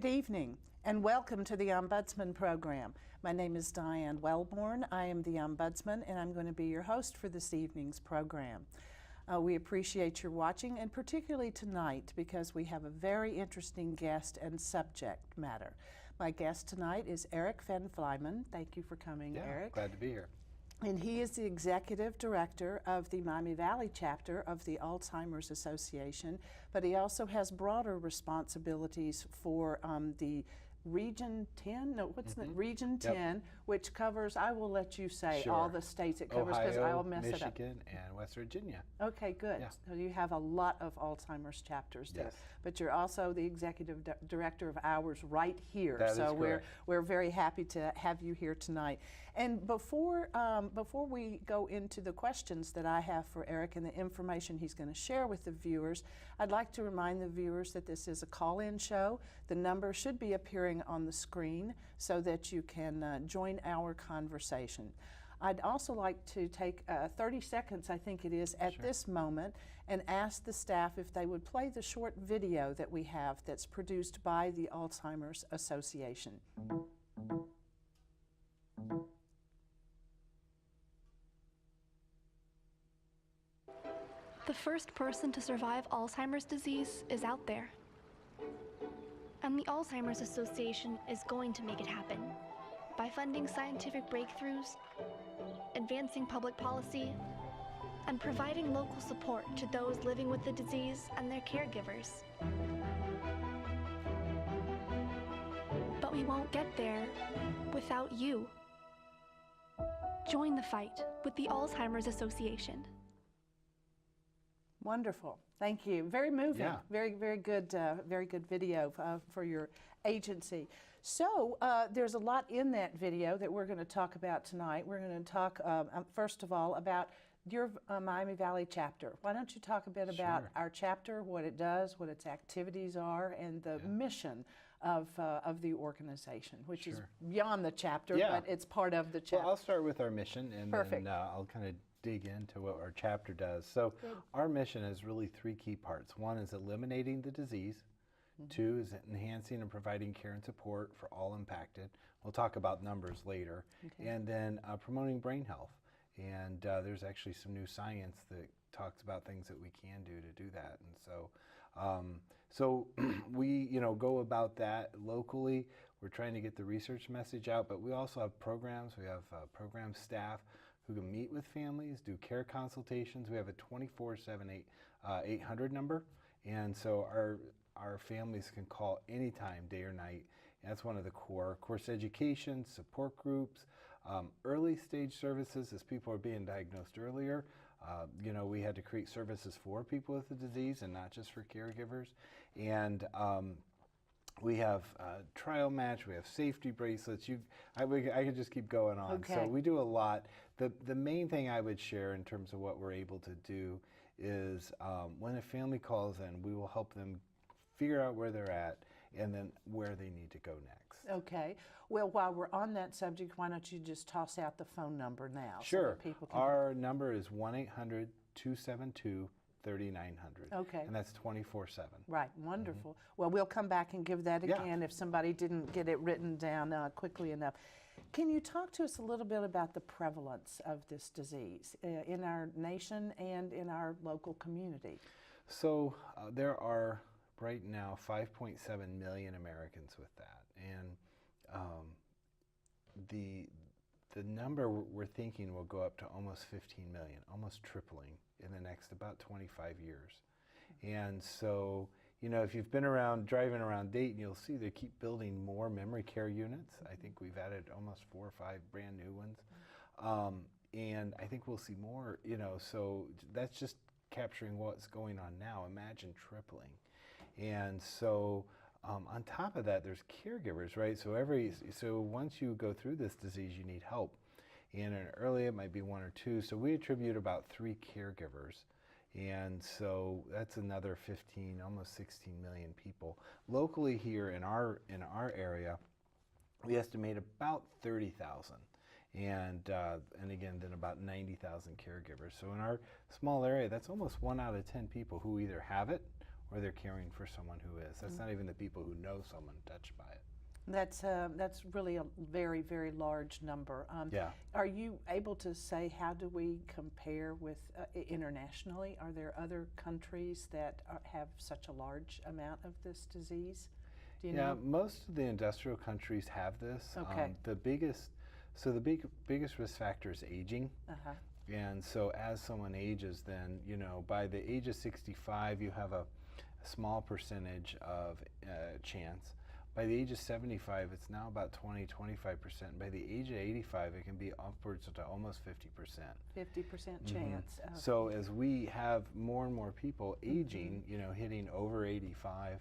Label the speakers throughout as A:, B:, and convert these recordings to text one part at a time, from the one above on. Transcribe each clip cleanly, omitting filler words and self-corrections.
A: Good evening and welcome to the Ombudsman program. My name is Diane Welborn. I am the Ombudsman and I'm going to be your host for this evening's program. We appreciate your watching, and particularly tonight because we have a very interesting guest and subject matter. My guest tonight is Eric Van Vlyman. Thank you for coming, Eric.
B: Glad to be here.
A: And he is the Executive Director of the Miami Valley chapter of the Alzheimer's Association, but he also has broader responsibilities for the Region 10, no, what's the Region 10, which covers, I will let you say all the states it covers because I will mess it up.
B: Michigan, and West Virginia.
A: Okay, good.
B: Yeah.
A: So you have a lot of Alzheimer's chapters there.
B: Yes.
A: But you're also the Executive Director of ours right here.
B: That
A: so
B: is correct.
A: we're very happy to have you here tonight. And before we go into the questions that I have for Eric and the information he's going to share with the viewers, I'd like to remind the viewers that this is a call-in show. The number should be appearing on the screen so that you can join our conversation. I'd also like to take 30 seconds, I think it is, at this moment and ask the staff if they would play the short video that we have that's produced by the Alzheimer's Association.
C: The first person to survive Alzheimer's disease is out there. And the Alzheimer's Association is going to make it happen by funding scientific breakthroughs, advancing public policy, and providing local support to those living with the disease and their caregivers. But we won't get there without you. Join the fight with the Alzheimer's Association.
A: Wonderful. Thank you. Very moving.
B: Yeah.
A: Very good video for your agency. So there's a lot in that video that we're going to talk about tonight. We're going to talk, first of all, about your Miami Valley chapter. Why don't you talk a bit about our chapter, what it does, what its activities are, and the mission of the organization, which is beyond the chapter, but it's part of the chapter.
B: Well, I'll start with our mission, and then I'll kind of dig into what our chapter does. So our mission has really three key parts. One is eliminating the disease. Two is enhancing and providing care and support for all impacted. We'll talk about numbers later. And then promoting brain health. And there's actually some new science that talks about things that we can do to do that. And so we go about that locally. We're trying to get the research message out, but we also have programs. We have program staff who can meet with families, do care consultations. We have a 24/7 800 number, and so our families can call anytime, day or night. And that's one of the core. Of course, education, support groups, early stage services as people are being diagnosed earlier. We had to create services for people with the disease and not just for caregivers. And we have trial match, we have safety bracelets. I could just keep going on. So we do a lot. The main thing I would share in terms of what we're able to do is when a family calls in, we will help them figure out where they're at and then where they need to go next. Okay.
A: Well, while we're on that subject, why don't you just toss out the phone number now?
B: Sure.
A: So that people can...
B: Our number is 1-800-272-3900. Okay. And that's 24/7.
A: Right. Wonderful. Well, we'll come back and give that again if somebody didn't get it written down quickly enough. Can you talk to us a little bit about the prevalence of this disease in our nation and in our local community?
B: So there are right now 5.7 million Americans with that. And the number we're thinking will go up to almost 15 million, almost tripling in the next about 25 years. And so, if you've been driving around Dayton, you'll see they keep building more memory care units. I think we've added almost 4 or 5 brand new ones. And I think we'll see more, so that's just capturing what's going on now. Imagine tripling. And so on top of that, there's caregivers, right? So once you go through this disease, you need help. And early it might be 1 or 2. So we attribute about 3 caregivers. And so that's another 15, almost 16 million people. Locally here in our area, we estimate about 30,000. And again, then about 90,000 caregivers. So in our small area, that's almost 1 out of 10 people who either have it or they're caring for someone who is. That's not even the people who know someone touched by it.
A: That's really a very, very large number.
B: Yeah.
A: Are you able to say how do we compare with internationally? Are there other countries that have such a large amount of this disease? Do you know?
B: Most of the industrial countries have this.
A: Okay.
B: The biggest risk factor is aging.
A: Uh-huh.
B: And so as someone ages, then, by the age of 65, you have a small percentage of chance. By the age of 75, it's now about 20-25%. By the age of 85, it can be upwards to almost 50%.
A: 50% chance.
B: So as we have more and more people aging, hitting over 85,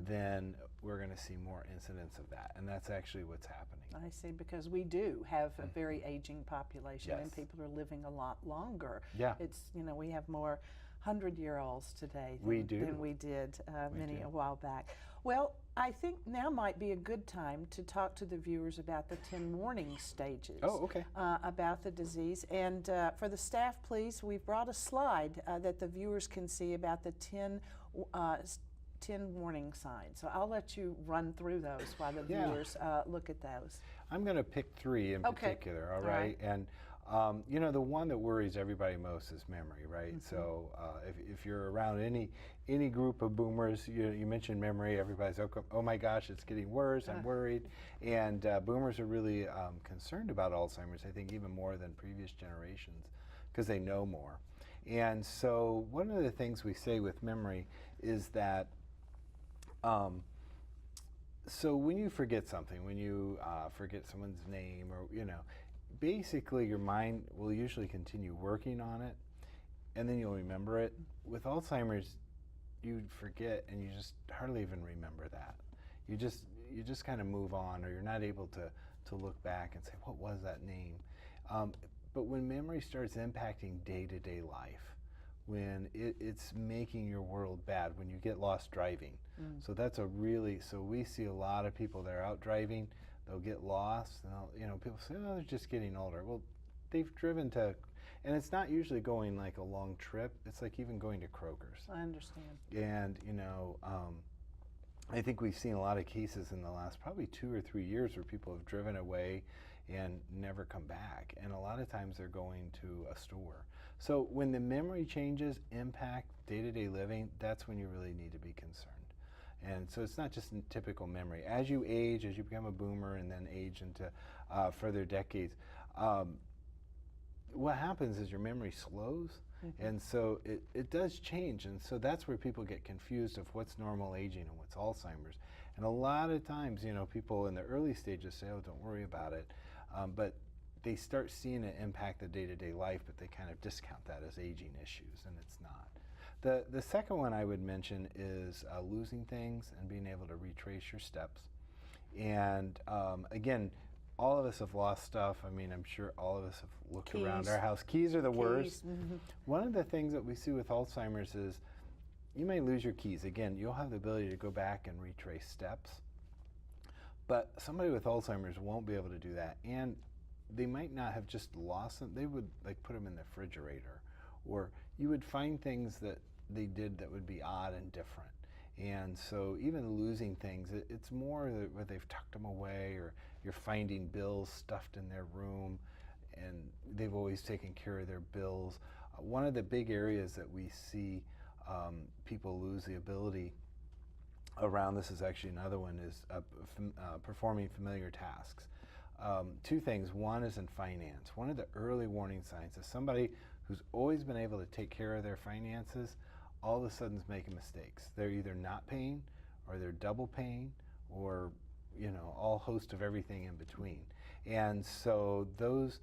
B: then we're going to see more incidents of that. And that's actually what's happening.
A: I see, because we do have a very aging population, and
B: Yes.
A: people are living a lot longer.
B: Yeah.
A: It's, we have more 100-year-olds today
B: We do.
A: than we did
B: do.
A: a while back. Well, I think now might be a good time to talk to the viewers about the 10 warning stages
B: Okay.
A: about the disease. And for the staff, please, we've brought a slide that the viewers can see about the 10 warning signs. So I'll let you run through those while the viewers look at those.
B: I'm going to pick 3 in particular, all right? And the one that worries everybody most is memory, right? So if you're around any group of boomers, you mentioned memory, everybody's, oh my gosh, it's getting worse, I'm worried. And boomers are really concerned about Alzheimer's, I think even more than previous generations, because they know more. And so one of the things we say with memory is that so when you forget something, when you forget someone's name, or basically your mind will usually continue working on it, and then you'll remember it. With Alzheimer's, you forget and you just hardly even remember that. You just kind of move on, or you're not able to look back and say, what was that name? But when memory starts impacting day-to-day life, when it's making your world bad, when you get lost driving. So that's so we see a lot of people that are out driving, they'll get lost, and people say, oh, they're just getting older. Well, they've driven to, and it's not usually going like a long trip, it's like even going to Kroger's.
A: I understand.
B: And, I think we've seen a lot of cases in the last probably 2 or 3 years where people have driven away and never come back. And a lot of times they're going to a store. So when the memory changes impact day-to-day living, that's when you really need to be concerned. And so it's not just in typical memory. As you age, as you become a boomer and then age into further decades, what happens is your memory slows, and so it does change. And so that's where people get confused of what's normal aging and what's Alzheimer's. And a lot of times, people in the early stages say, oh, don't worry about it. But they start seeing it impact the day-to-day life, but they kind of discount that as aging issues, and it's not. The second one I would mention is losing things and being able to retrace your steps. And again, all of us have lost stuff. I mean, I'm sure all of us have looked around our house. Keys are the worst. One of the things that we see with Alzheimer's is you may lose your keys. Again, you'll have the ability to go back and retrace steps. But somebody with Alzheimer's won't be able to do that. And they might not have just lost them. They would put them in the refrigerator, or you would find things that they did that would be odd and different. And so even losing things, it's more that where they've tucked them away, or you're finding bills stuffed in their room, and they've always taken care of their bills. One of the big areas that we see people lose the ability around, this is actually another one, is performing familiar tasks. 2 things. One is in finance. One of the early warning signs is somebody who's always been able to take care of their finances all of a sudden is making mistakes. They're either not paying, or they're double paying, or all host of everything in between. And so those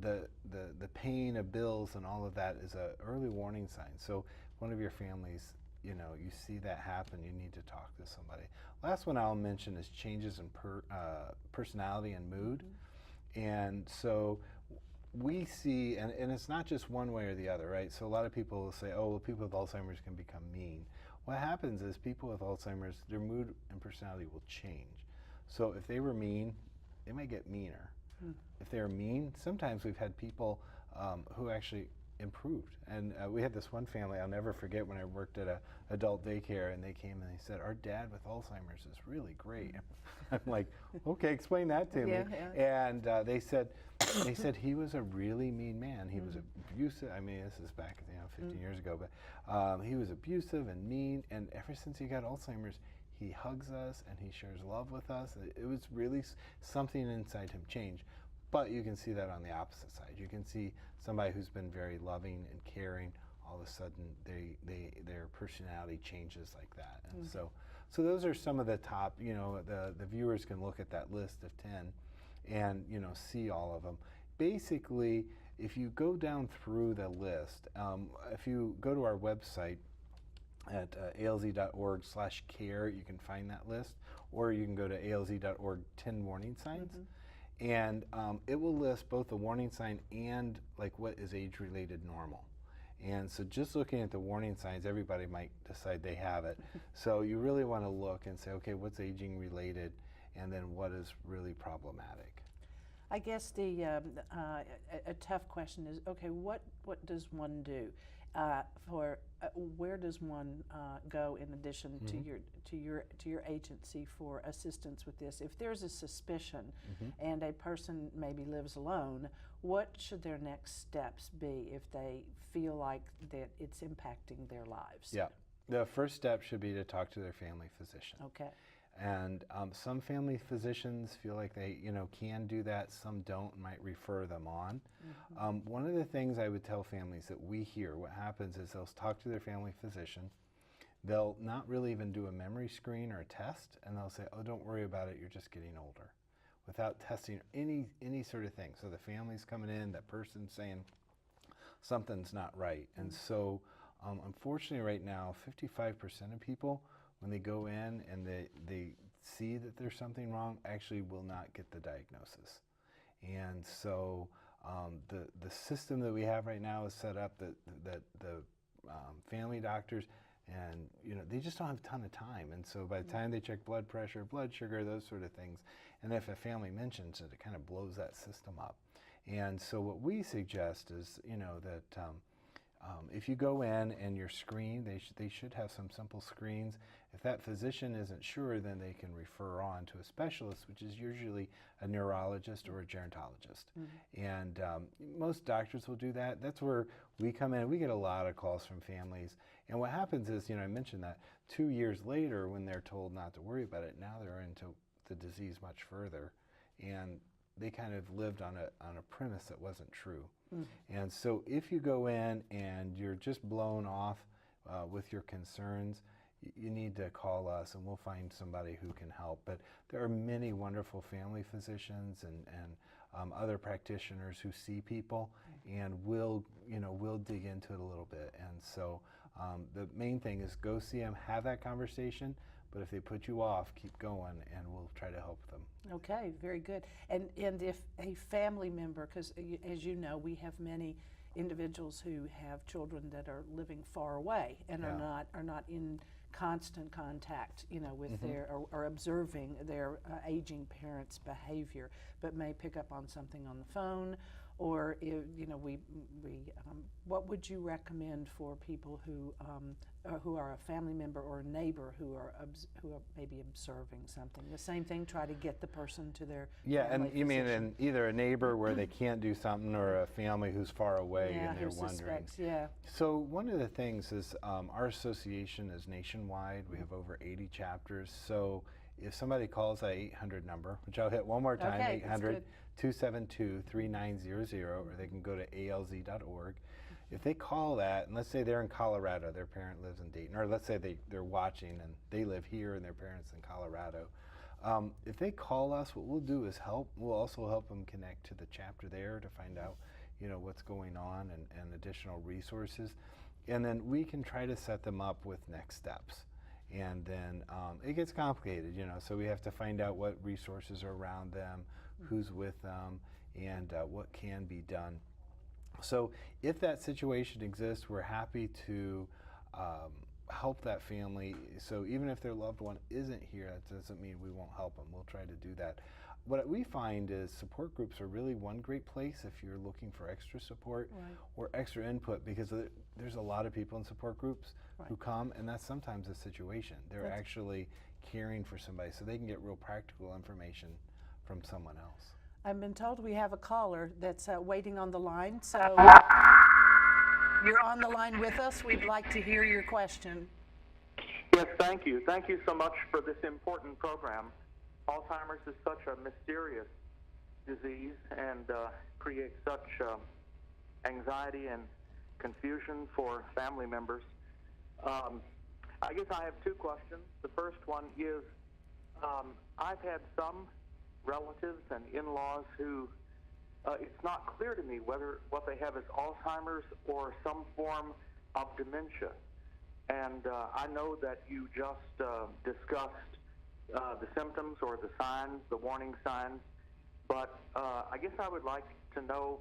B: the paying of bills and all of that is an early warning sign. So one of your families, you see that happen, you need to talk to somebody. Last one I'll mention is changes in personality and mood. And so we see, and it's not just one way or the other, right? So a lot of people will say, oh, well, people with Alzheimer's can become mean. What happens is people with Alzheimer's, their mood and personality will change. So if they were mean, they might get meaner. If they're mean, sometimes we've had people who actually improved. And we had this one family I'll never forget when I worked at a adult daycare, and they came and they said, "Our dad with Alzheimer's is really great." I'm like, "Okay, explain that to me."
A: Yeah.
B: And they said he was a really mean man. He was abusive. I mean, this is back 15 years ago, but he was abusive and mean. And ever since he got Alzheimer's, he hugs us and he shares love with us. It was really something inside him changed. But you can see that on the opposite side. You can see somebody who's been very loving and caring, all of a sudden their personality changes like that. And so those are some of the top, the viewers can look at that list of 10 and, see all of them. Basically, if you go down through the list, if you go to our website at alz.org/care, you can find that list, or you can go to alz.org 10 warning signs. And it will list both the warning sign and like what is age-related normal. And so just looking at the warning signs, everybody might decide they have it. So you really want to look and say, okay, what's aging related, and then what is really problematic.
A: I guess a tough question is, okay, what does one do where does one go in addition to your agency for assistance with this? If there's a suspicion and a person maybe lives alone, what should their next steps be if they feel like that it's impacting their lives?
B: Yeah, the first step should be to talk to their family physician.
A: Okay.
B: And some family physicians feel like they, can do that. Some don't, and might refer them on. One of the things I would tell families that we hear, what happens is they'll talk to their family physician. They'll not really even do a memory screen or a test, and they'll say, "Oh, don't worry about it. You're just getting older," without testing any sort of thing. So the family's coming in, that person's saying something's not right, and so unfortunately, right now, 55% of people, when they go in and they see that there's something wrong, actually will not get the diagnosis. And so the system that we have right now is set up that the family doctors, and they just don't have a ton of time. And so by the time they check blood pressure, blood sugar, those sort of things, and if a family mentions it, it kind of blows that system up. And so what we suggest is, that if you go in and you're screened, they should have some simple screens. If that physician isn't sure, then they can refer on to a specialist, which is usually a neurologist or a gerontologist. And most doctors will do that. That's where we come in. We get a lot of calls from families. And what happens is, I mentioned that 2 years later, when they're told not to worry about it, now they're into the disease much further. And they kind of lived on a premise that wasn't true. And so if you go in and you're just blown off with your concerns, you need to call us and we'll find somebody who can help. But there are many wonderful family physicians and other practitioners who see people, and we'll dig into it a little bit. And so the main thing is go see them, have that conversation. But if they put you off, keep going, and we'll try to help them. Okay,
A: very good. And if a family member, because as you know, we have many individuals who have children that are living far away and are not in constant contact, with their or observing their aging parents' behavior, but may pick up on something on the phone, or what would you recommend for people who are a family member or a neighbor who are maybe observing something? The same thing, try to get the person to their
B: and you mean in either a neighbor where they can't do something, or a family who's far away and they're wondering. So one of the things is our association is nationwide. We have over 80 chapters. So if somebody calls that 800 number, which I'll hit one more time, 800-272-3900, or they can go to alz.org. If they call that, and let's say they're in Colorado, their parent lives in Dayton, or let's say they're watching and they live here and their parents in Colorado, if they call us, what we'll do is help. We'll also help them connect to the chapter there to find out, what's going on and additional resources. And then we can try to set them up with next steps. And then it gets complicated, so we have to find out what resources are around them, who's with them, and what can be done. So if that situation exists, we're happy to help that family. So even if their loved one isn't here, that doesn't mean we won't help them. We'll try to do that. what we find is support groups are really one great place if you're looking for extra support or extra input, because there's a lot of people in support groups who come, and that's sometimes a situation. They're actually caring for somebody, so they can get real practical information from someone else.
A: I've been told we have a caller that's waiting on the line, so you're on the line with us. We'd like to hear your question.
D: Yes, thank you. Thank you so much for this important program. Alzheimer's is such a mysterious disease and creates such anxiety and confusion for family members. I guess I have two questions. The first one is, I've had some relatives and in-laws who it's not clear to me whether what they have is Alzheimer's or some form of dementia. And I know that you just discussed the symptoms or the signs, the warning signs, but I guess I would like to know,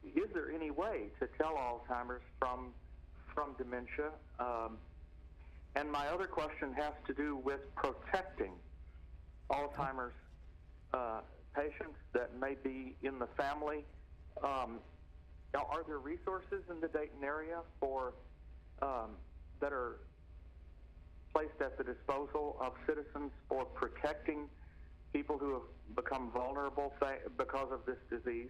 D: is there any way to tell Alzheimer's from dementia? And my other question has to do with protecting Alzheimer's patients that may be in the family. Now, are there resources in the Dayton area for that are placed at the disposal of citizens for protecting people who have become vulnerable because of this disease?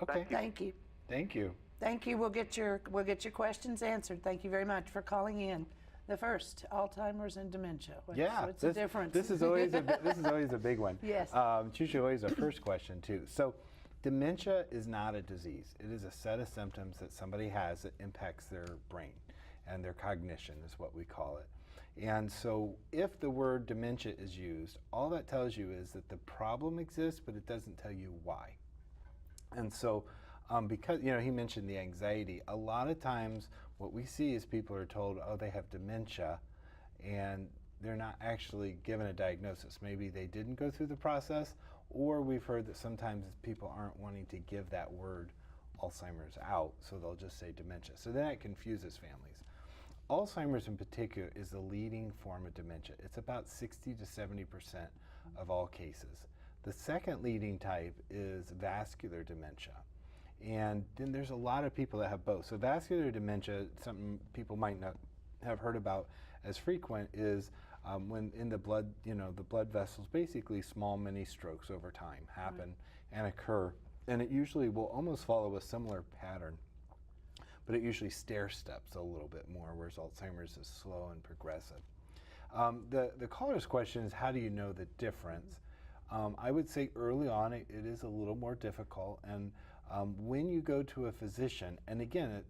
B: Okay.
A: Thank you.
B: Thank you.
A: Thank you. We'll get your questions answered. Thank you very much for calling in. The first, Alzheimer's and dementia. What's the difference?
B: This is always a big one.
A: Yes.
B: It's usually always a first question too. So, dementia is not a disease. It is a set of symptoms that somebody has that impacts their brain, and their cognition is what we call it. And so, if the word dementia is used, all that tells you is that the problem exists, but it doesn't tell you why. And so, because he mentioned the anxiety, a lot of times what we see is people are told, oh, they have dementia, and they're not actually given a diagnosis. Maybe they didn't go through the process, or we've heard that sometimes people aren't wanting to give that word Alzheimer's out, so they'll just say dementia. So then it confuses families. Alzheimer's in particular is the leading form of dementia. It's about 60 to 70% of all cases. The second leading type is vascular dementia. And then there's a lot of people that have both. So vascular dementia, something people might not have heard about as frequent, is when in the blood, the blood vessels, basically small mini strokes over time happen and occur. And it usually will almost follow a similar pattern, but it usually stair steps a little bit more, whereas Alzheimer's is slow and progressive. The caller's question is, how do you know the difference? I would say early on it is a little more difficult, and when you go to a physician, and again,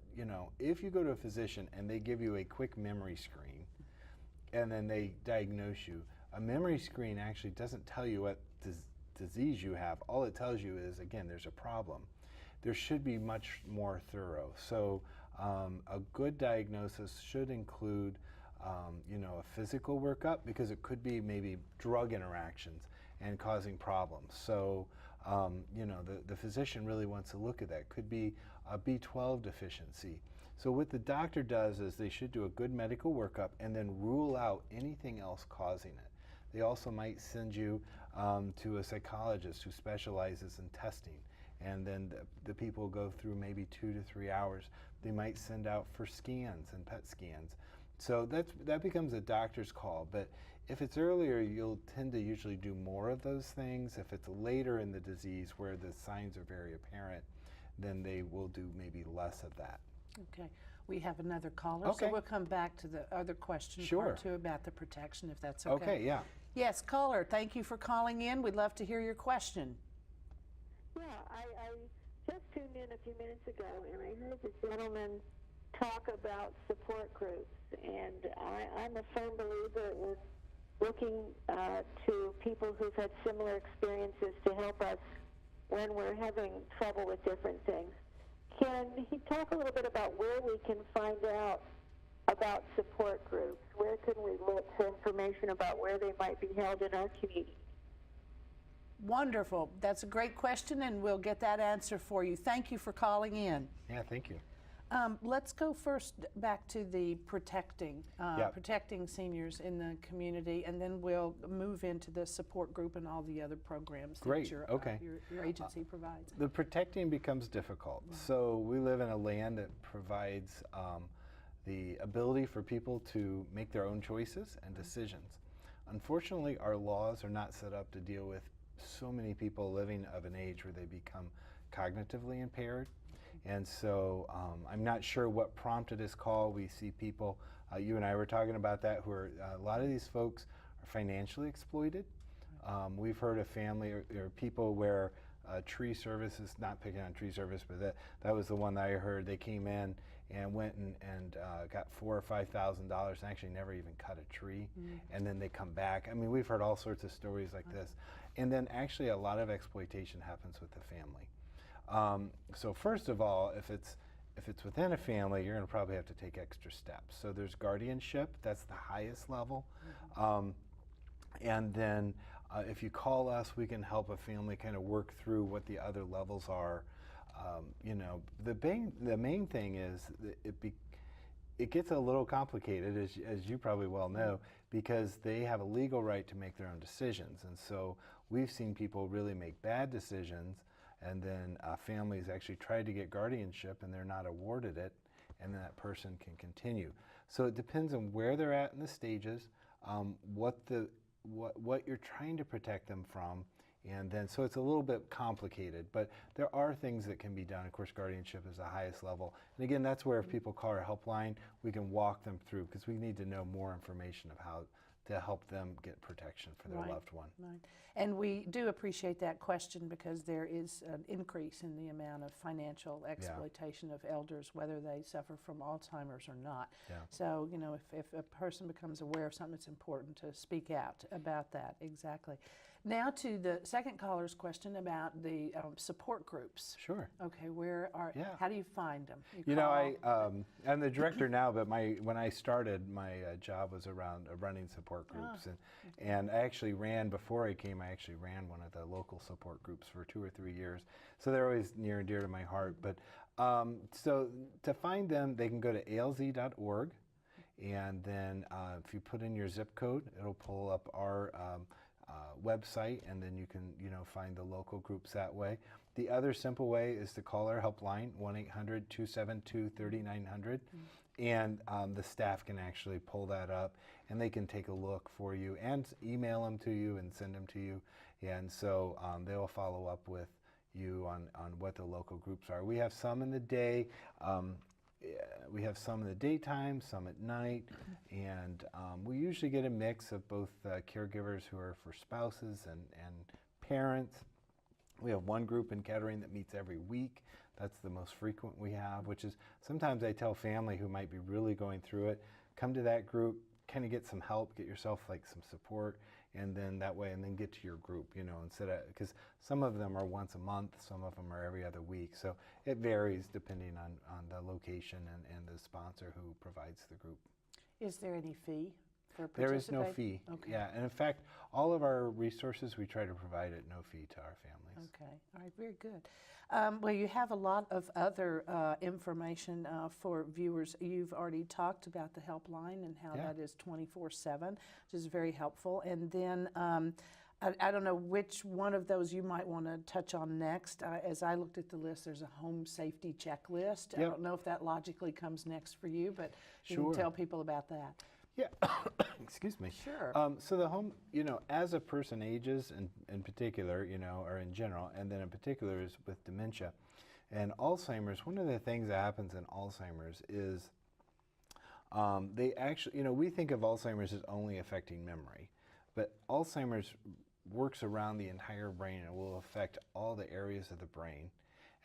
B: if you go to a physician and they give you a quick memory screen and then they diagnose you, a memory screen actually doesn't tell you what disease you have. All it tells you is, again, there's a problem. There should be much more thorough. So a good diagnosis should include a physical workup, because it could be maybe drug interactions and causing problems. So the physician really wants to look at that. Could be a B12 deficiency. So what the doctor does is they should do a good medical workup and then rule out anything else causing it. They also might send you to a psychologist who specializes in testing, and then the people go through maybe 2 to 3 hours. They might send out for scans and PET scans. So that becomes a doctor's call. But if it's earlier, you'll tend to usually do more of those things. If it's later in the disease where the signs are very apparent, then they will do maybe less of that.
A: Okay. We have another caller, so we'll come back to the other question part two about the protection, if that's okay.
B: Okay, yeah.
A: Yes, caller, thank you for calling in. We'd love to hear your question.
E: Yeah, I just tuned in a few minutes ago, and I heard the gentleman talk about support groups, and I'm a firm believer with looking to people who've had similar experiences to help us when we're having trouble with different things. Can he talk a little bit about where we can find out about support groups? Where can we look for information about where they might be held in our community?
A: Wonderful. That's a great question, and we'll get that answer for you. Thank you for calling in.
B: Yeah, thank you.
A: Let's go first back to the protecting
B: Yep.
A: protecting seniors in the community, and then we'll move into the support group and all the other programs
B: Great,
A: that
B: okay.
A: your agency provides.
B: The protecting becomes difficult. So we live in a land that provides the ability for people to make their own choices and decisions. Unfortunately, our laws are not set up to deal with so many people living of an age where they become cognitively impaired. And so I'm not sure what prompted this call. We see people, you and I were talking about that, who are, a lot of these folks are financially exploited. We've heard of family or people where tree service, is not picking on tree service, but that was the one that I heard. They came in and went and got $4,000 or $5,000 and actually never even cut a tree. And then they come back. I mean, we've heard all sorts of stories like this. And then actually a lot of exploitation happens with the family. So first of all, if it's within a family, you're going to probably have to take extra steps. So there's guardianship, that's the highest level. And then if you call us, we can help a family kind of work through what the other levels are. You know, the main thing is that it gets a little complicated, as you probably well know, because they have a legal right to make their own decisions. And so we've seen people really make bad decisions, and then families actually try to get guardianship and they're not awarded it, and then that person can continue. So it depends on where they're at in the stages, what you're trying to protect them from, and then so it's a little bit complicated, but there are things that can be done. Of course, guardianship is the highest level, and again, that's where if people call our helpline, we can walk them through, because we need to know more information of how to help them get protection for their loved one.
A: Right. And we do appreciate that question, because there is an increase in the amount of financial exploitation of elders, whether they suffer from Alzheimer's or not.
B: Yeah.
A: So, you know, if a person becomes aware of something, it's important to speak out about that. Exactly. Now to the second caller's question about the support groups.
B: Sure.
A: Okay, how do you find them?
B: You know, I'm the director now, but when I started, my job was around running support groups, and I actually ran, before I came, I actually ran one of the local support groups for 2 or 3 years. So they're always near and dear to my heart. But so to find them, they can go to alz.org, and then if you put in your zip code, it'll pull up our website, and then you can, you know, find the local groups that way. The other simple way is to call our helpline, 1-800-272-3900, and the staff can actually pull that up, and they can take a look for you and email them to you and send them to you, and so they will follow up with you on what the local groups are. We have some in the day. We have some in the daytime, some at night, and we usually get a mix of both caregivers who are for spouses and parents. We have one group in Kettering that meets every week. That's the most frequent we have, which is, sometimes I tell family who might be really going through it, come to that group, kind of get some help, get yourself like some support, and then that way, and then get to your group, you know, instead of, because some of them are once a month, some of them are every other week. So it varies depending on the location and the sponsor who provides the group.
A: Is there any fee for
B: There is no
A: participating?
B: fee.
A: Okay.
B: Yeah, and in fact, all of our resources we try to provide at no fee to our families.
A: Okay, all right, very good. Well, you have a lot of other information for viewers. You've already talked about the helpline and how that is 24/7, which is very helpful. And then I don't know which one of those you might want to touch on next. As I looked at the list, there's a home safety checklist. I don't know if that logically comes next for you, but you can tell people about that.
B: Yeah, excuse me.
A: Sure.
B: So the home, you know, as a person ages, in particular, you know, or in general, and then in particular is with dementia and Alzheimer's, one of the things that happens in Alzheimer's is they actually, you know, we think of Alzheimer's as only affecting memory, but Alzheimer's works around the entire brain and will affect all the areas of the brain.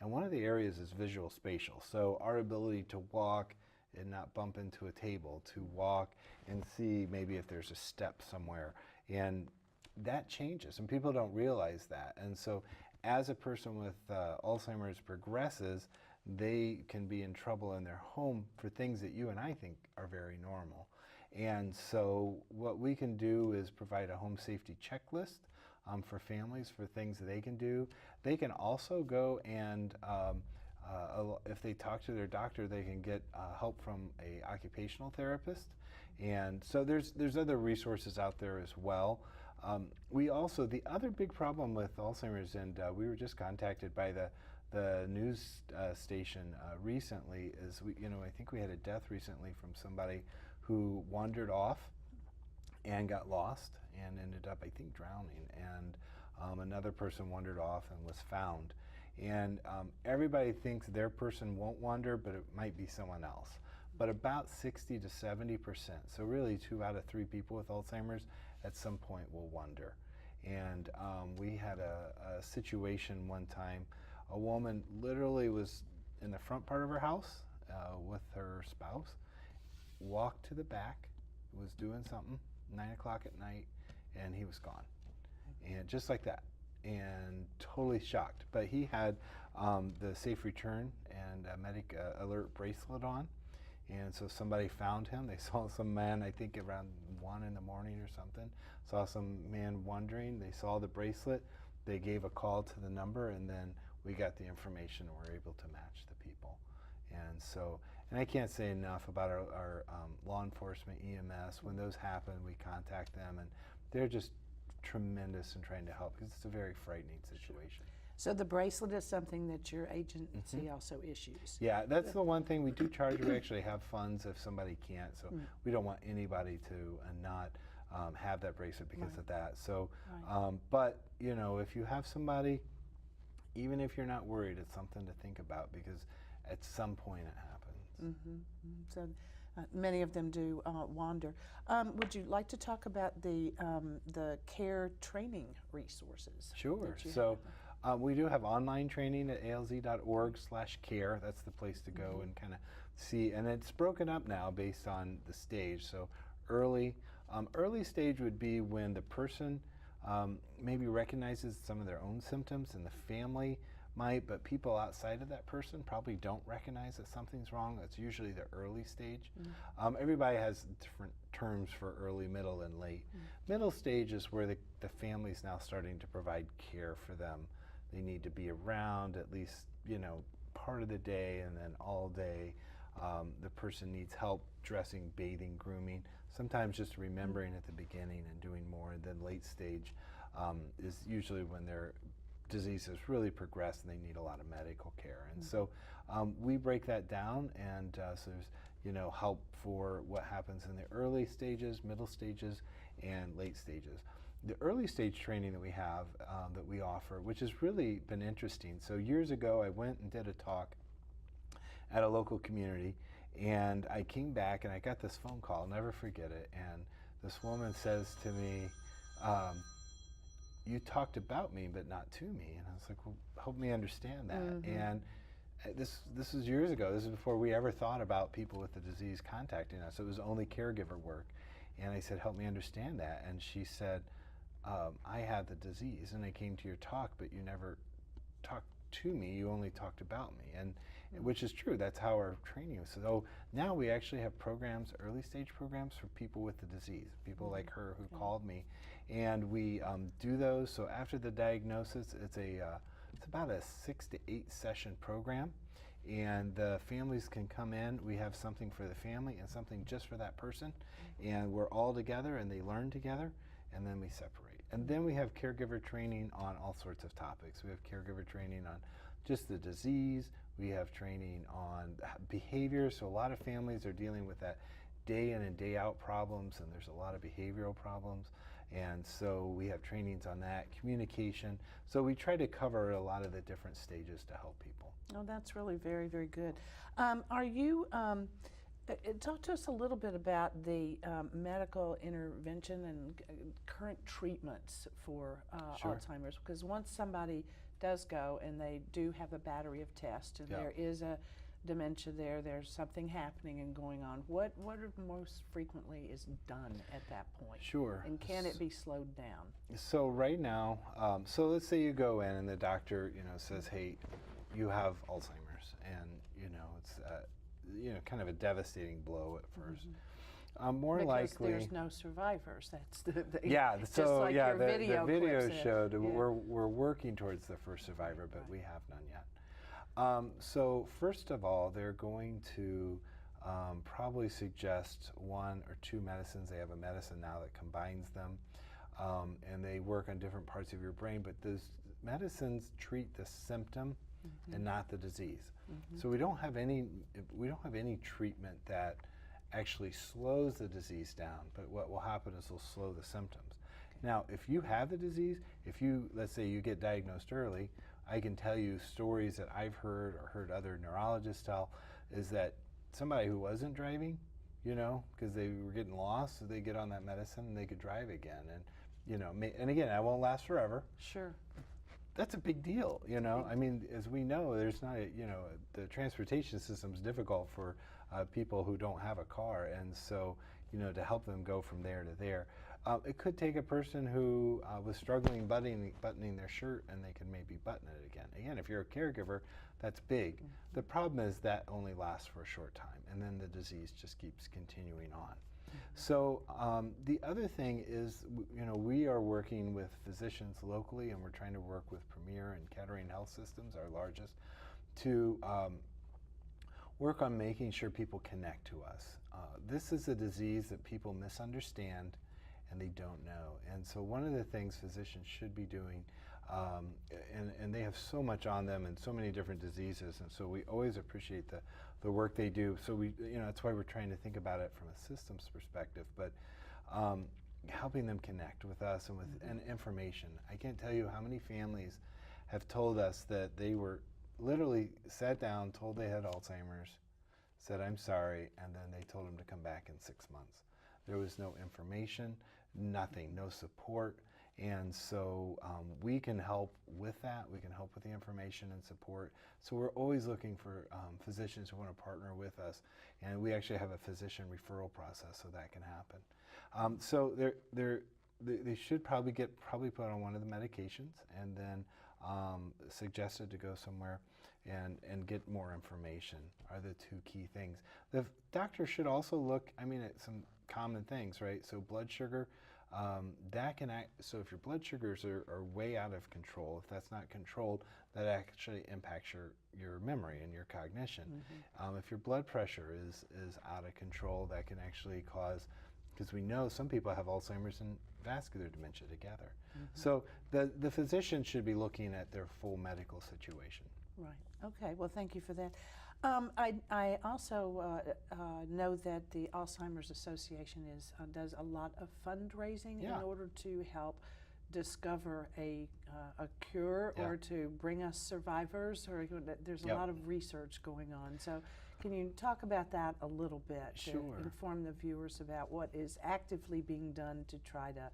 B: And one of the areas is visual spatial. So our ability to walk and not bump into a table, to walk and see maybe if there's a step somewhere. And that changes, and people don't realize that. And so as a person with Alzheimer's progresses, they can be in trouble in their home for things that you and I think are very normal. And so what we can do is provide a home safety checklist for families for things that they can do. They can also go and if they talk to their doctor, they can get help from a occupational therapist. And so there's other resources out there as well. We also, the other big problem with Alzheimer's, and we were just contacted by the news station recently, is I think we had a death recently from somebody who wandered off and got lost and ended up, I think, drowning. And another person wandered off and was found. And everybody thinks their person won't wander, but it might be someone else. But about 60 to 70%, so really 2 out of 3 people with Alzheimer's at some point will wander. And we had a situation one time. A woman literally was in the front part of her house with her spouse, walked to the back, was doing something, 9 o'clock at night, and he was gone. And just like that, and totally shocked. But he had the safe return and medic alert bracelet on. And so somebody found him. They saw some man, I think around 1 in the morning or something, saw some man wandering. They saw the bracelet. They gave a call to the number, and then we got the information and were able to match the people. And so, and I can't say enough about our law enforcement, EMS. When those happen, we contact them, and they're just tremendous in trying to help, because it's a very frightening situation.
A: So the bracelet is something that your agency also issues?
B: Yeah, that's the one thing we do charge. We actually have funds if somebody can't, so we don't want anybody to not have that bracelet because of that. So, but if you have somebody, even if you're not worried, it's something to think about, because at some point it happens.
A: So many of them do wander. Would you like to talk about the care training resources?
B: Sure. So we do have online training at alz.org/care. That's the place to go and kind of see. And it's broken up now based on the stage. So early stage would be when the person maybe recognizes some of their own symptoms, and the family might, but people outside of that person probably don't recognize that something's wrong. That's usually the early stage. Everybody has different terms for early, middle, and late. Middle stage is where the family's now starting to provide care for them. They need to be around at least, part of the day, and then all day. The person needs help dressing, bathing, grooming, sometimes just remembering at the beginning and doing more. And then late stage is usually when their disease has really progressed and they need a lot of medical care. And so we break that down, and so there's help for what happens in the early stages, middle stages, and late stages. The early stage training that we have, that we offer, which has really been interesting. So years ago I went and did a talk at a local community, and I came back and I got this phone call, I'll never forget it, and this woman says to me, you talked about me but not to me. And I was like, well, help me understand that. And this was years ago. This is before we ever thought about people with the disease contacting us. It was only caregiver work. And I said, help me understand that. And she said, I had the disease and I came to your talk, but you never talked to me, you only talked about me. And which is true, that's how our training is. So now we actually have programs, early stage programs for people with the disease, people like her who called me, and we do those. So after the diagnosis, it's about a 6 to 8 session program, and the families can come in. We have something for the family and something just for that person, and we're all together and they learn together, and then we separate. And then we have caregiver training on all sorts of topics. We have caregiver training on just the disease. We have training on behavior. So a lot of families are dealing with that day in and day out problems, and there's a lot of behavioral problems. And so we have trainings on that, communication. So we try to cover a lot of the different stages to help people.
A: Oh, that's really very, very good. Are you, talk to us a little bit about the medical intervention and current treatments for Alzheimer's, because once somebody does go and they do have a battery of tests and there is a dementia there, there's something happening and going on, what most frequently is done at that point?
B: Sure.
A: And can it be slowed down?
B: So right now, so let's say you go in and the doctor, says, hey, you have Alzheimer's, and it's kind of a devastating blow at first. More
A: because
B: likely,
A: there's no survivors. That's the
B: so
A: just like your
B: the video
A: clip said.
B: showed we're working towards the first survivor, but we have none yet. So first of all, they're going to probably suggest 1 or 2 medicines. They have a medicine now that combines them, and they work on different parts of your brain, but those medicines treat the symptom and not the disease. So we don't have any treatment that actually slows the disease down, but what will happen is it'll slow the symptoms. Now, if you have the disease, let's say you get diagnosed early, I can tell you stories that I've heard or heard other neurologists tell, is that somebody who wasn't driving, you know, because they were getting lost, so they get on that medicine and they could drive again. And, you know, and again, that won't last forever.
A: Sure.
B: That's a big deal, you know. I mean, as we know, there's not, the transportation system is difficult for people who don't have a car, and so, you know, to help them go from there to there. It could take a person who was struggling buttoning their shirt, and they can maybe button it again. Again, if you're a caregiver, that's big. The problem is that only lasts for a short time, and then the disease just keeps continuing on. So the other thing is, you know, we are working with physicians locally, and we're trying to work with Premier and Kettering Health Systems, our largest, to work on making sure people connect to us. This is a disease that people misunderstand and they don't know. And so one of the things physicians should be doing, and they have so much on them and so many different diseases, and so we always appreciate the work they do. So that's why we're trying to think about it from a systems perspective, but helping them connect with us and with information. I can't tell you how many families have told us that they were literally sat down, told they had Alzheimer's, said, I'm sorry, and then they told them to come back in 6 months. There was no information, nothing, no support, and so we can help with that. We can help with the information and support. So we're always looking for physicians who want to partner with us, and we actually have a physician referral process so that can happen. So they should probably get put on one of the medications, and then suggested to go somewhere and get more information are the 2 key things. The doctor should also look, at some common things, right? So blood sugar, that can so if your blood sugars are way out of control, if that's not controlled, that actually impacts your memory and your cognition. If your blood pressure is out of control, that can actually cause, because we know some people have Alzheimer's and vascular dementia together. So the physician should be looking at their full medical situation.
A: Right. Okay. Well, thank you for that. I also know that the Alzheimer's Association does a lot of fundraising in order to help discover a cure or to bring us survivors. Or there's a lot of research going on. So, can you talk about that a little bit to inform the viewers about what is actively being done to try to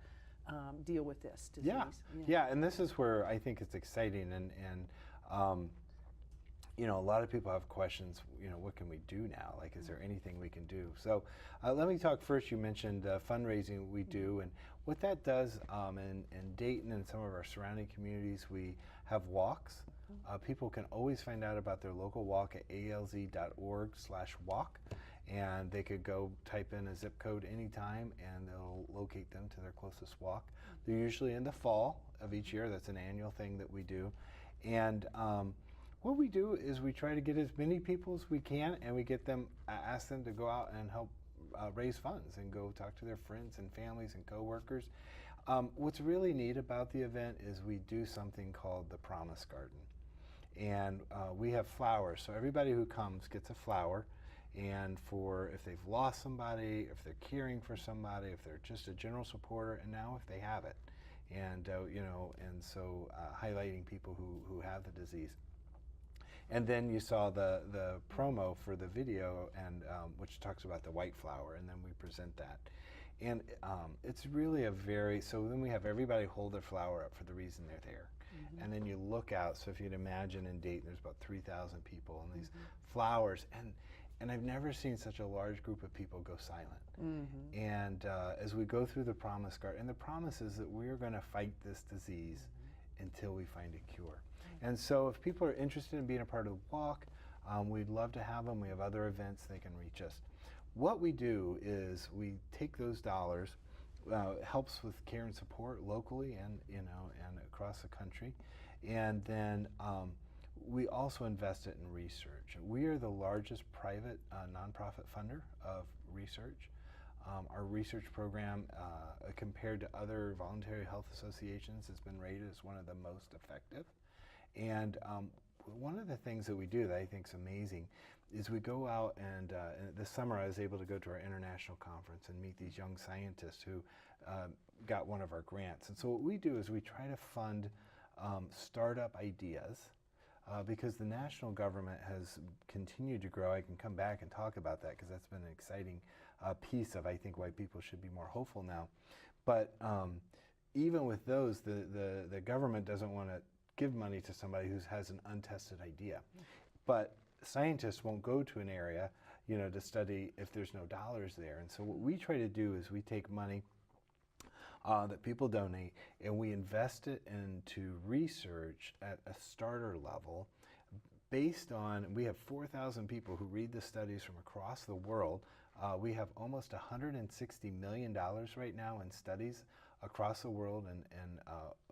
A: deal with this disease?
B: Yeah, and this is where I think it's exciting, and a lot of people have questions, what can we do now? Like, is there anything we can do? So let me talk first. You mentioned fundraising we do, and what that does in Dayton and some of our surrounding communities, we have walks. People can always find out about their local walk at alz.org/walk, and they could go type in a zip code anytime, and they'll locate them to their closest walk. They're usually in the fall of each year. That's an annual thing that we do. And what we do is we try to get as many people as we can, and we get them, ask them to go out and help raise funds and go talk to their friends and families and coworkers. What's really neat about the event is we do something called the Promise Garden. And we have flowers, so everybody who comes gets a flower. And if they've lost somebody, if they're caring for somebody, if they're just a general supporter, and now if they have it. And and so highlighting people who have the disease. And then you saw the promo for the video, and which talks about the white flower, and then we present that. And it's really so then we have everybody hold their flower up for the reason they're there. And then you look out, so if you'd imagine in Dayton there's about 3,000 people, and these flowers, and I've never seen such a large group of people go silent. And as we go through the Promise Garden, and the promise is that we're going to fight this disease until we find a cure. And so if people are interested in being a part of the walk, we'd love to have them. We have other events, they can reach us. What we do is we take those dollars, helps with care and support locally and and across the country, and then we also invest it in research. We are the largest private nonprofit funder of research. Our research program, compared to other voluntary health associations, has been rated as one of the most effective. And one of the things that we do that I think is amazing is we go out and this summer I was able to go to our international conference and meet these young scientists who got one of our grants. And so what we do is we try to fund startup ideas because the national government has continued to grow. I can come back and talk about that because that's been an exciting piece of, I think, why people should be more hopeful now. But even with those, the government doesn't want to give money to somebody who has an untested idea. But scientists won't go to an area, to study if there's no dollars there. And so what we try to do is we take money that people donate and we invest it into research at a starter level based on, we have 4,000 people who read the studies from across the world. We have almost $160 million right now in studies across the world and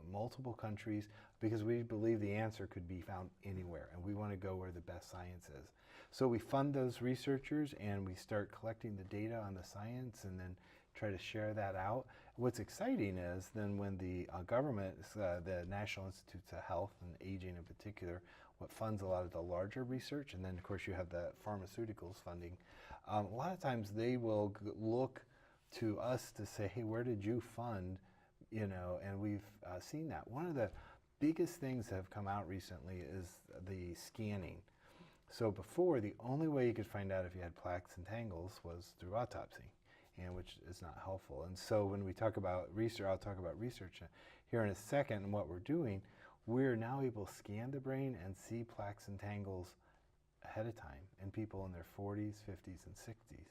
B: multiple countries because we believe the answer could be found anywhere and we want to go where the best science is. So we fund those researchers and we start collecting the data on the science and then try to share that out. What's exciting is then when the government, the National Institutes of Health and Aging in particular, what funds a lot of the larger research, and then of course you have the pharmaceuticals funding, a lot of times they will look to us to say, hey, where did you fund, and we've seen that. One of the biggest things that have come out recently is the scanning. So before, the only way you could find out if you had plaques and tangles was through autopsy, and which is not helpful. And so when we talk about research, I'll talk about research here in a second, and what we're doing, we're now able to scan the brain and see plaques and tangles ahead of time in people in their 40s, 50s, and 60s.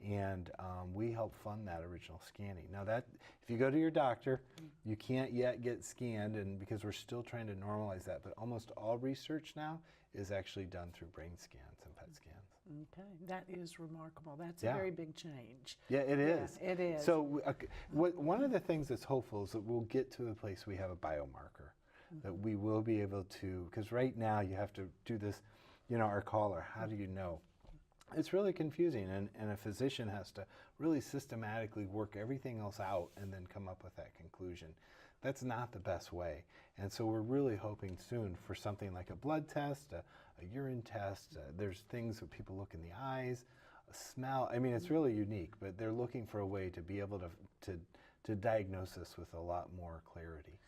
B: And we help fund that original scanning. Now that, if you go to your doctor, you can't yet get scanned, and because we're still trying to normalize that, but almost all research now is actually done through brain scans and PET scans.
A: Okay, that is remarkable. That's
B: Yeah.
A: a very big change.
B: Yeah, it is.
A: Yeah, it is.
B: So one of the things that's hopeful is that we'll get to the place we have a biomarker, that we will be able to, because right now you have to do this, our caller, how do you know? It's really confusing, and a physician has to really systematically work everything else out and then come up with that conclusion. That's not the best way. And so we're really hoping soon for something like a blood test, a urine test. There's things that people look in the eyes, a smell. I mean, it's really unique, but they're looking for a way to be able to diagnose this with a lot more clarity.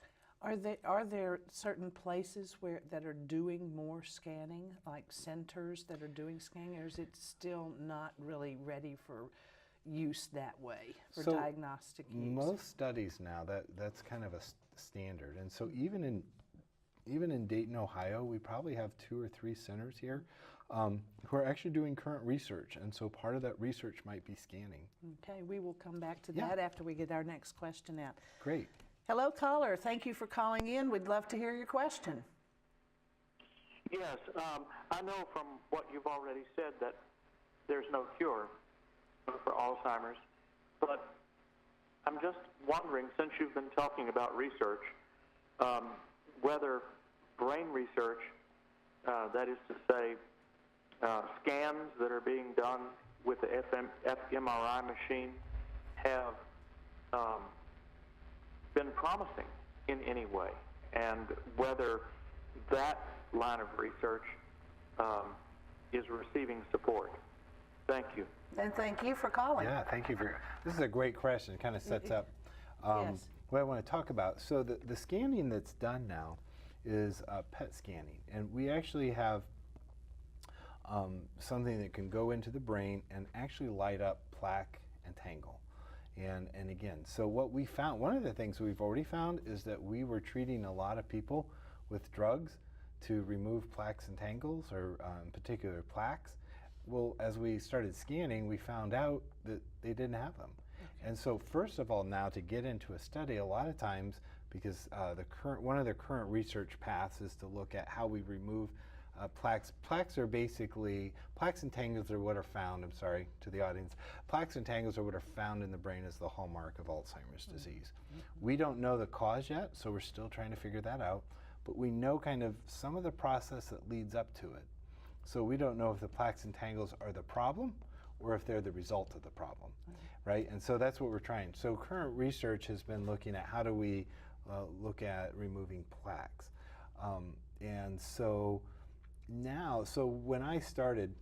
A: Are there certain places that are doing more scanning, like centers that are doing scanning, or is it still not really ready for use that way, for diagnostic use?
B: Most studies now, that's kind of a standard. And so even in Dayton, Ohio, we probably have 2 or 3 centers here who are actually doing current research. And so part of that research might be scanning.
A: Okay, we will come back to that after we get our next question out.
B: Great.
A: Hello, caller. Thank you for calling in. We'd love to hear your question.
D: Yes, I know from what you've already said that there's no cure for Alzheimer's, but I'm just wondering, since you've been talking about research, whether brain research, that is to say, scans that are being done with the fMRI machine have been promising in any way, and whether that line of research is receiving support. Thank you.
A: And thank you for calling.
B: Yeah, thank you this is a great question. It kind of sets up
A: Yes.
B: what I want to talk about. So the scanning that's done now is PET scanning, and we actually have something that can go into the brain and actually light up plaque and tangle. And again, so what we found, one of the things we've already found is that we were treating a lot of people with drugs to remove plaques and tangles, or in particular plaques. Well, as we started scanning, we found out that they didn't have them. Okay. And so first of all, now to get into a study, a lot of times, because one of the current research paths is to look at how we remove plaques. Plaques are basically, plaques and tangles are what are found, I'm sorry to the audience, plaques and tangles are what are found in the brain as the hallmark of Alzheimer's disease. We don't know the cause yet, so we're still trying to figure that out. but we know kind of some of the process that leads up to it. So we don't know if the plaques and tangles are the problem or if they're the result of the problem, right? And so that's what we're trying. So current research has been looking at how do we look at removing plaques. And so now, so when I started,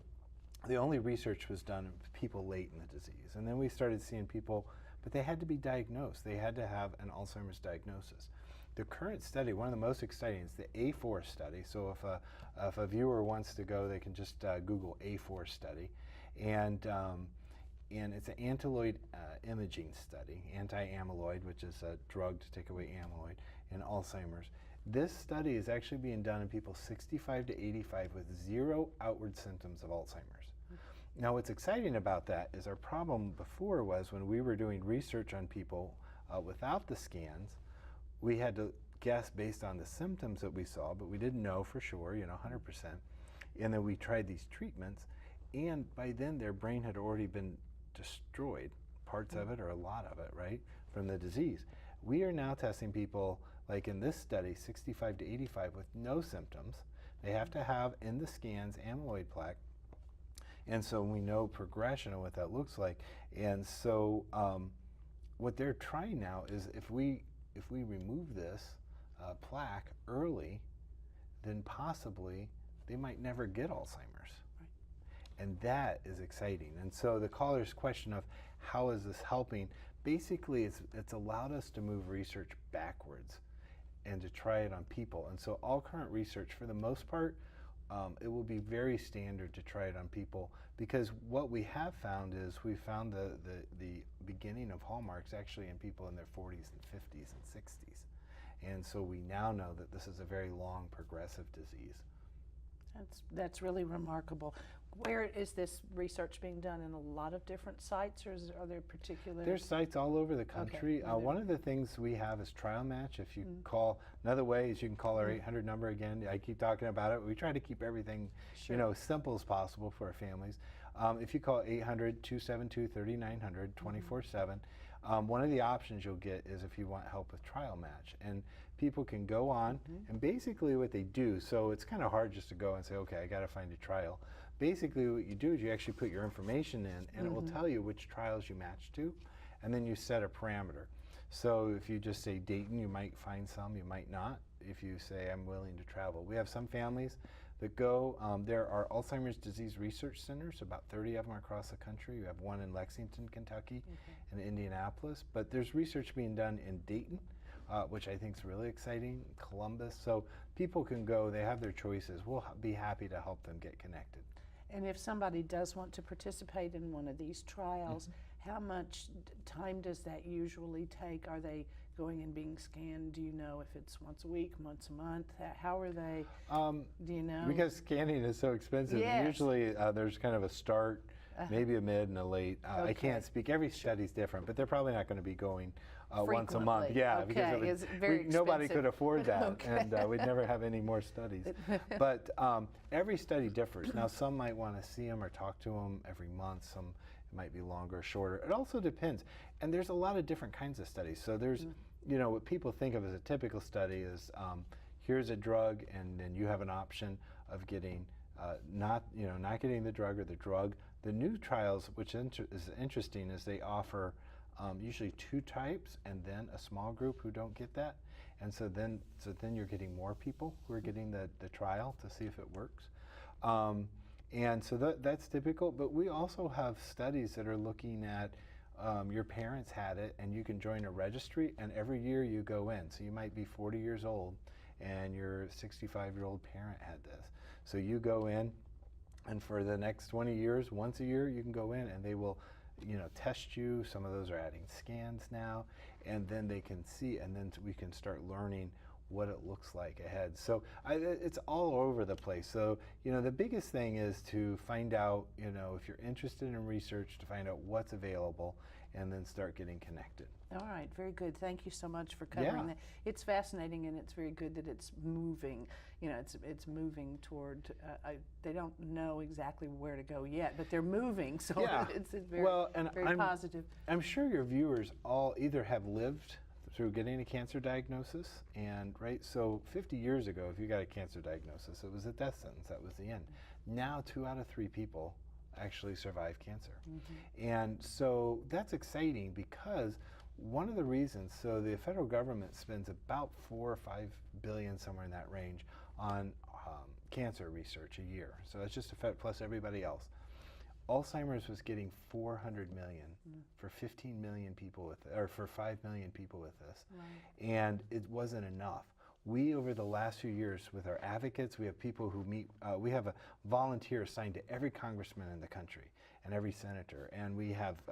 B: the only research was done with people late in the disease. And then we started seeing people, but they had to be diagnosed. They had to have an Alzheimer's diagnosis. The current study, one of the most exciting, is the A4 study. So if a viewer wants to go, they can just Google A4 study. And it's an amyloid imaging study, anti-amyloid, which is a drug to take away amyloid in Alzheimer's. This study is actually being done in people 65 to 85 with 0 outward symptoms of Alzheimer's. Now what's exciting about that is our problem before was when we were doing research on people without the scans, we had to guess based on the symptoms that we saw, but we didn't know for sure, 100%. And then we tried these treatments, and by then their brain had already been destroyed, parts of it or a lot of it, right, from the disease. We are now testing people, like in this study, 65 to 85 with no symptoms. They have to have in the scans amyloid plaque, and so we know progression and what that looks like. And so what they're trying now is if we remove this plaque early, then possibly they might never get Alzheimer's. Right. And that is exciting. And so the caller's question of how is this helping, basically it's allowed us to move research backwards and to try it on people. And so all current research, for the most part, it will be very standard to try it on people, because what we have found is we found the beginning of hallmarks actually in people in their 40s and 50s and 60s. And so we now know that this is a very long progressive disease.
A: That's really remarkable. Where is this research being done? In a lot of different sites, or are there particular?
B: There's sites all over the country.
A: Okay.
B: One of the things we have is trial match. If you call, another way is you can call our 800 number again. I keep talking about it. We try to keep everything, as simple as possible for our families. If you call 800-272-3900, 24/7, one of the options you'll get is if you want help with trial match. And people can go on, and basically what they do, so it's kind of hard just to go and say, okay, I got to find a trial. Basically what you do is you actually put your information in, and it will tell you which trials you match to, and then you set a parameter. So if you just say Dayton, you might find some, you might not. If you say I'm willing to travel. We have some families that go, there are Alzheimer's disease research centers, about 30 of them across the country. We have one in Lexington, Kentucky, and Indianapolis, but there's research being done in Dayton, which I think is really exciting, Columbus. So people can go, they have their choices. We'll be happy to help them get connected.
A: And if somebody does want to participate in one of these trials, how much time does that usually take? Are they going and being scanned? Do you know if it's once a week, once a month? How are they, do you know?
B: Because scanning is so expensive, usually there's kind of a start, maybe a mid and a late. I can't speak, every study's different, but they're probably not going to be going once a month. Yeah, because nobody could afford that, and we'd never have any more studies. But every study differs. Now some might want to see them or talk to them every month, some it might be longer or shorter. It also depends. And there's a lot of different kinds of studies. So there's, what people think of as a typical study is here's a drug, and then you have an option of getting not getting the drug or the drug. The new trials, which is interesting, is they offer usually 2 types and then a small group who don't get that. And so then you're getting more people who are getting the trial to see if it works. And so that's typical, but we also have studies that are looking at your parents had it, and you can join a registry, and every year you go in. So you might be 40 years old, and your 65-year-old parent had this. So you go in, and for the next 20 years, once a year, you can go in, and they will test you. Some of those are adding scans now, and then they can see, and then we can start learning what it looks like ahead. So it's all over the place. So the biggest thing is to find out, if you're interested in research, to find out what's available, and then start getting connected.
A: All right, very good. Thank you so much for covering that. It's fascinating, and it's very good that it's moving. It's moving toward. They don't know exactly where to go yet, but they're moving. So it's very, very positive.
B: I'm sure your viewers all either have lived through getting a cancer diagnosis. And right, so 50 years ago, if you got a cancer diagnosis, it was a death sentence. That was the end. Now 2 out of 3 people actually survive cancer. And so that's exciting because one of the reasons, so the federal government spends about 4 or 5 billion, somewhere in that range, on cancer research a year. So that's just plus everybody else. Alzheimer's was getting 400 million for 15 million people with, or for 5 million people with this. Right. And it wasn't enough. We, over the last few years, with our advocates, we have people who meet, we have a volunteer assigned to every congressman in the country and every senator. And we have,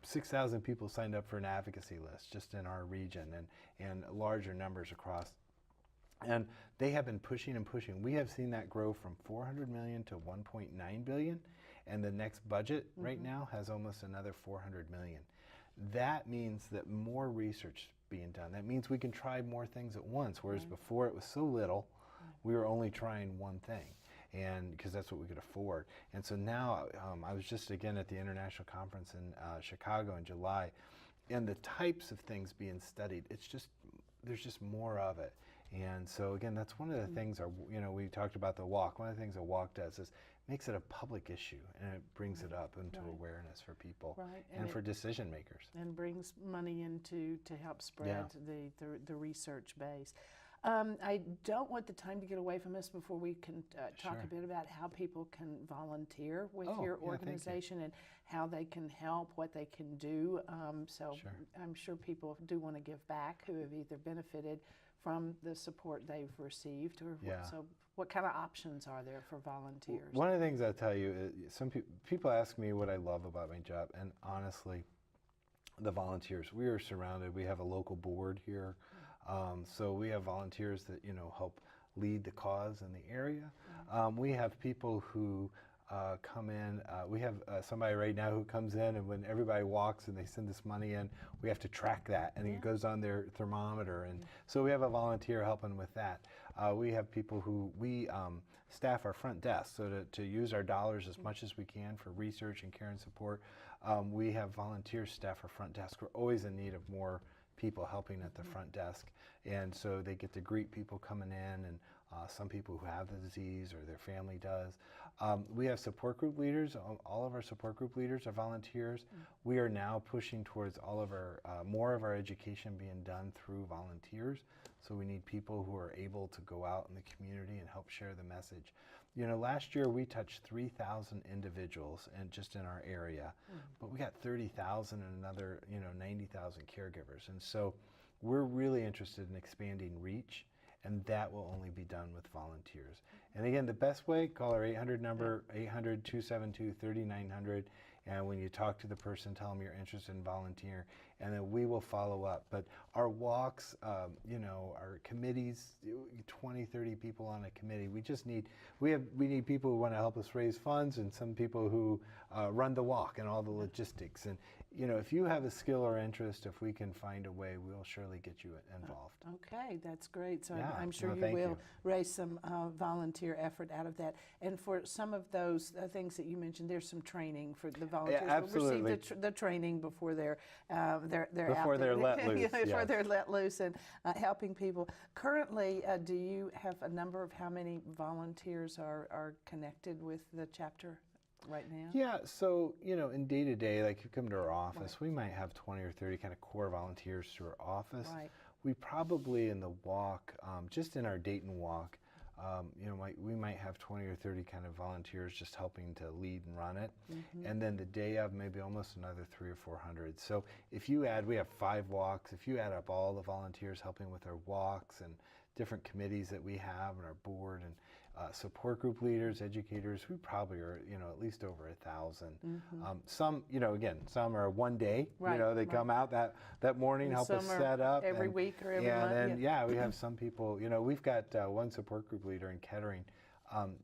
B: 6,000 people signed up for an advocacy list just in our region, and larger numbers across. And they have been pushing and pushing. We have seen that grow from 400 million to 1.9 billion. And the next budget right now has almost another 400 million. That means that more research being done. That means we can try more things at once, whereas before it was so little, we were only trying one thing, and because that's what we could afford. And so now, I was just again at the international conference in Chicago in July, and the types of things being studied, there's just more of it. And so again, that's one of the things, we talked about the walk. One of the things a walk does is makes it a public issue, and it brings it up into awareness for people and for decision makers.
A: And brings money into to help spread the research base. I don't want the time to get away from us before we can talk a bit about how people can volunteer with your organization and how they can help, what they can do. I'm sure people do want to give back who have either benefited from the support they've received, or what kind of options are there for volunteers?
B: One of the things I'll tell you is some people ask me what I love about my job, and honestly, the volunteers. We are surrounded. We have a local board here, so we have volunteers that help lead the cause in the area. We have people who come in. We have somebody right now who comes in, and when everybody walks and they send this money in, we have to track that, and it goes on their thermometer. And so we have a volunteer helping with that. We have people who we staff our front desk, so to use our dollars as much as we can for research and care and support. We have volunteers staff our front desk. We're always in need of more people helping at the front desk, and so they get to greet people coming in, and some people who have the disease or their family does. We have support group leaders. All of our support group leaders are volunteers. We are now pushing towards all of our more of our education being done through volunteers. So we need people who are able to go out in the community and help share the message. Last year we touched 3,000 individuals just in our area, but we got 30,000 and another 90,000 caregivers. And so we're really interested in expanding reach, and that will only be done with volunteers. And again, the best way, call our 800 number, 800-272-3900, and when you talk to the person, tell them you're interested in volunteer, and then we will follow up. But our walks, our committees, 20, 30 people on a committee, we need people who want to help us raise funds, and some people who run the walk and all the logistics. And if you have a skill or interest, if we can find a way, we'll surely get you involved.
A: Okay, that's great. So I'm sure you will raise some volunteer effort out of that. And for some of those things that you mentioned, there's some training for the volunteers.
B: Yeah, absolutely.
A: Receive the training before they're out
B: they're
A: there.
B: let loose.
A: Before they're let loose and helping people. Currently, do you have a number of how many volunteers are connected with the chapter right now?
B: Yeah, so in day-to-day, like you come to our office, we might have 20 or 30 kind of core volunteers to our office. Right. We probably in the walk, just in our Dayton walk, we might have 20 or 30 kind of volunteers just helping to lead and run it. And then the day of, maybe almost another 300 or 400. So if you add, we have 5 walks. If you add up all the volunteers helping with our walks and different committees that we have and our board and support group leaders, educators, we probably are, at least over 1,000. Some, again, some are one day, they come out that morning, and help us set up.
A: Every week or every month.
B: And then, we have some people, we've got one support group leader in Kettering.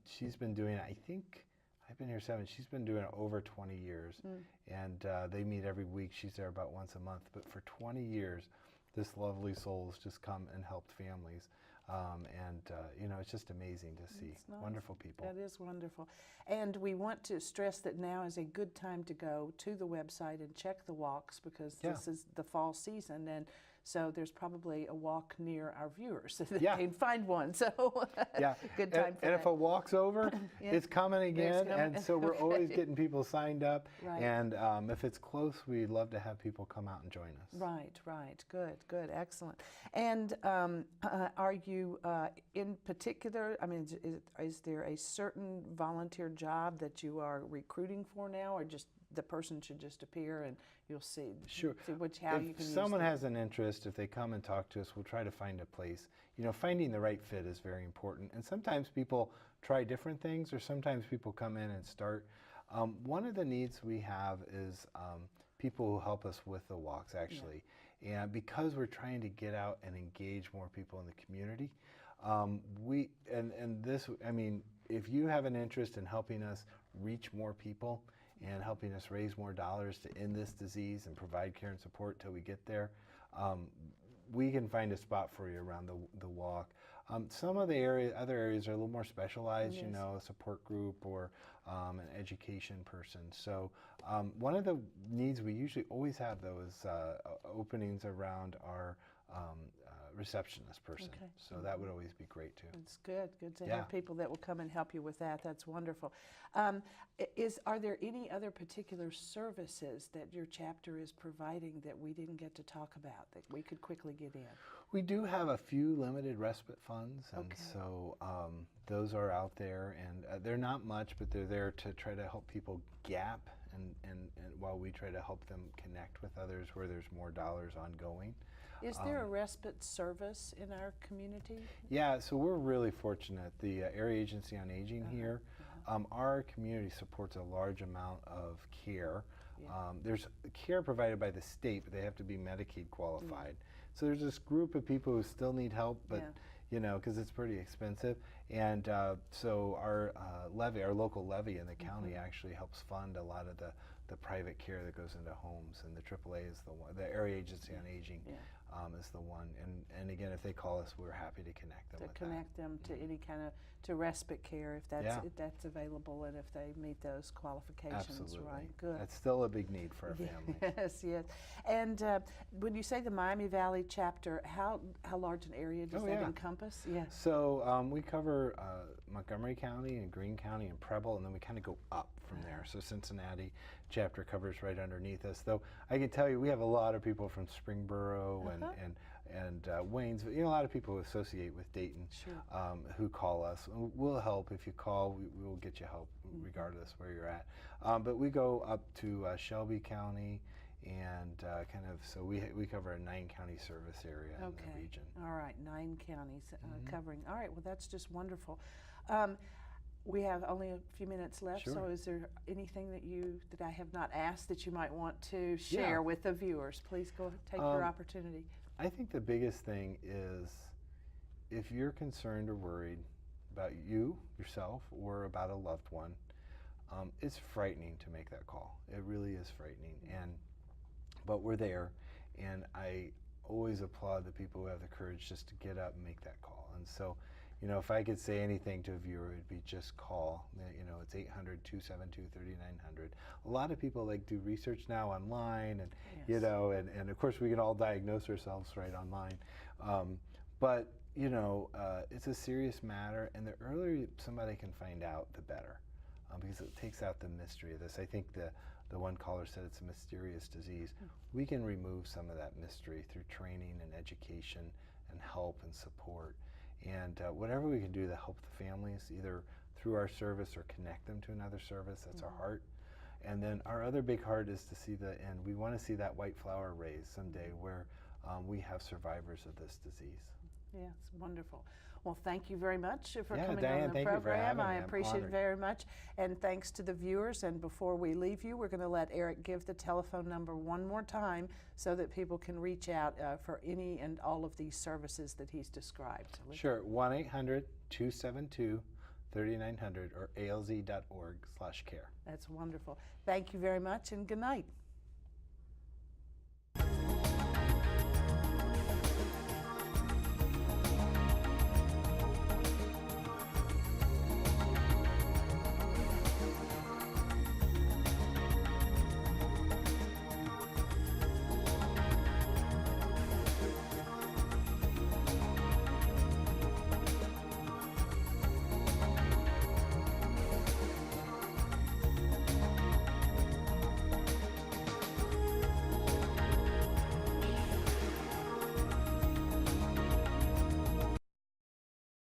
B: She's been doing it, I think, I've been here 7, she's been doing it over 20 years. And they meet every week. She's there about once a month. But for 20 years, this lovely soul has just come and helped families. You know, it's just amazing to see.
A: It's nice.
B: Wonderful people.
A: That is wonderful. And we want to stress that now is a good time to go to the website and check the walks, because this is the fall season, and so there's probably a walk near our viewers if they can find one. So good time for
B: and
A: that.
B: if a walk's over, it's coming again. And so we're always getting people signed up.
A: Right.
B: And if it's close, we'd love to have people come out and join us.
A: Right. Good, excellent. And are you in particular, I mean, is there a certain volunteer job that you are recruiting for now, or just the person should just appear and you'll see,
B: Sure.
A: see how you
B: If
A: can
B: someone
A: use
B: has an interest, if they come and talk to us, we'll try to find a place. You know, finding the right fit is very important. And sometimes people try different things, or sometimes people come in and start. One of the needs we have is people who help us with the walks, actually. And because we're trying to get out and engage more people in the community, I mean, if you have an interest in helping us reach more people and helping us raise more dollars to end this disease and provide care and support till we get there, we can find a spot for you around the walk. Some of the other areas are a little more specialized, you know, a support group or an education person. So one of the needs we usually always have, though, is openings around our receptionist person.
A: Okay.
B: So that would always be great too.
A: It's good to have people that will come and help you with that. That's wonderful. Are there any other particular services that your chapter is providing that we didn't get to talk about that we could quickly get in?
B: We do have a few limited respite funds, and so those are out there, and they're not much, but they're there to try to help people gap, and while we try to help them connect with others where there's more dollars ongoing.
A: Is there a respite service in our community?
B: Yeah, so we're really fortunate. The Area Agency on Aging here, our community supports a large amount of care. There's care provided by the state, but they have to be Medicaid qualified. So there's this group of people who still need help, but you know, because it's pretty expensive. And so our levy, our local levy in the county actually helps fund a lot of the private care that goes into homes, and the AAA is the one, the Area Agency on Aging is the one. And again, if they call us, we're happy to connect them with
A: connect them to any kind of respite care if that's available, and if they meet those qualifications.
B: Absolutely.
A: Right. Good.
B: That's still a big need for our families.
A: Yes. And when you say the Miami Valley chapter, how large an area does that encompass? Yes.
B: So we cover Montgomery County and Greene County and Preble, and then we kind of go up from there. So Cincinnati chapter covers right underneath us. Though I can tell you, we have a lot of people from Springboro and Waynes. You know, a lot of people who associate with Dayton who call us. We'll help if you call. We will get you help regardless where you're at. But we go up to Shelby County, and so we cover a 9-county service area in the region.
A: All right, 9 counties covering. All right, well, that's just wonderful. We have only a few minutes left, so is there anything that I have not asked that you might want to share with the viewers? Please go take your opportunity.
B: I think the biggest thing is, if you're concerned or worried about yourself, or about a loved one, it's frightening to make that call. It really is frightening, but we're there, and I always applaud the people who have the courage just to get up and make that call. And so, you know, if I could say anything to a viewer, it'd be just call. You know, it's 800-272-3900. A lot of people do research now online, and you know, and of course we can all diagnose ourselves right online. But you know, it's a serious matter, and the earlier somebody can find out, the better, because it takes out the mystery of this. I think the one caller said it's a mysterious disease. We can remove some of that mystery through training and education and help and support. And whatever we can do to help the families, either through our service or connect them to another service, that's our heart. And then our other big heart is to see we want to see that white flower raised someday, where we have survivors of this disease.
A: Yes, wonderful. Well, thank you very much for coming
B: Diane,
A: on the
B: thank you for
A: program.
B: having me.
A: I appreciate it very much. And thanks to the viewers. And before we leave you, we're going to let Eric give the telephone number one more time so that people can reach out for any and all of these services that he's described.
B: Sure, 1-800-272-3900 or alz.org/care.
A: That's wonderful. Thank you very much, and good night.